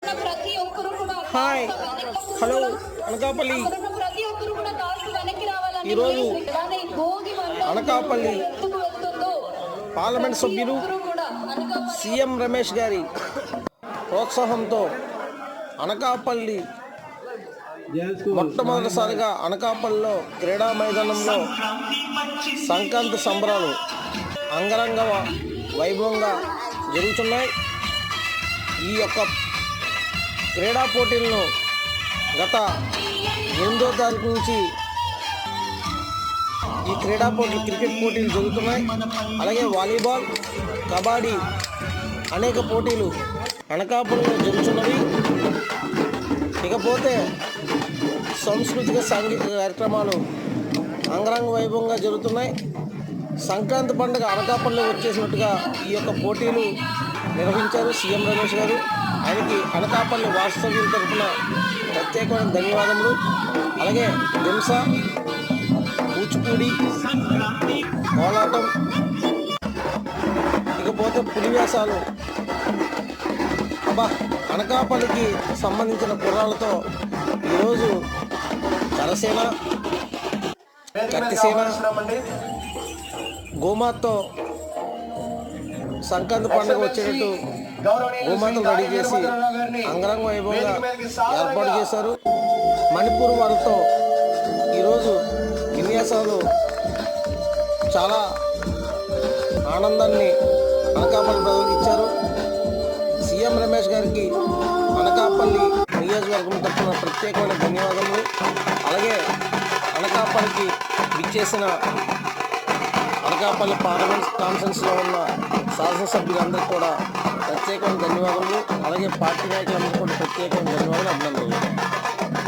Hi hello Anakapalli. ఈరోజు Anakapalli parliament సభ్యులు CM Ramesh గారి ప్రోత్సాహంతో అనకాపల్లి మొట్టమొదటిసారిగా అనకాపల్లిలో క్రీడా మైదానంలో సంక్రాంతి సంబరాలు అంగరంగ వైభవంగా జరుగుతున్నాయి. ఈ యొక్క క్రీడా పోటీలను గత 8వ తారీఖు నుంచి ఈ క్రీడా పోటీలు క్రికెట్ పోటీలు జరుగుతున్నాయి. అలాగే వాలీబాల్, కబడ్డీ అనేక పోటీలు అనకాపల్లిలో జరుగుతున్నవి. ఇకపోతే సాంస్కృతిక సంగీత కార్యక్రమాలు అంగరంగ వైభవంగా జరుగుతున్నాయి. సంక్రాంతి పండుగ అనకాపల్లిలో వచ్చేసినట్టుగా ఈ యొక్క పోటీలు నిర్వహించారు సీఎం రమేష్ గారు. ఆయనకి అనకాపల్లి వాస్తవ్యుల తరఫున ప్రత్యేకమైన ధన్యవాదములు. అలాగే దింస, కూచిపూడి, కోలాటం, ఇకపోతే పులివేషాలు, అనకాపల్లికి సంబంధించిన కుర్రాలతో ఈరోజు కరసేన, కత్తిసేన, గోమాతో సంక్రాంతి పండుగ వచ్చేటట్టు గోమాతలు రెడీ చేసి అంగరంగ వైభవంగా ఏర్పాటు చేశారు. మణిపూర్ వారితో ఈరోజు విన్యాసాలు చాలా ఆనందాన్ని అనకాపల్లి ప్రజలకు ఇచ్చారు. సీఎం రమేష్ గారికి అనకాపల్లి నియోజకవర్గం తరఫున ప్రత్యేకమైన ధన్యవాదములు. అలాగే అనకాపల్లికి విచ్చేసిన అనకాపల్లి పార్లమెంట్ కాన్ఫరెన్స్లో ఉన్న శాసనసభ్యులందరికీ కూడా ప్రత్యేకమైన ధన్యవాదాలు. అలాగే పార్టీ నాయకులందరూ కూడా ప్రత్యేకమైన ధన్యవాదాలు, అభినందనలు.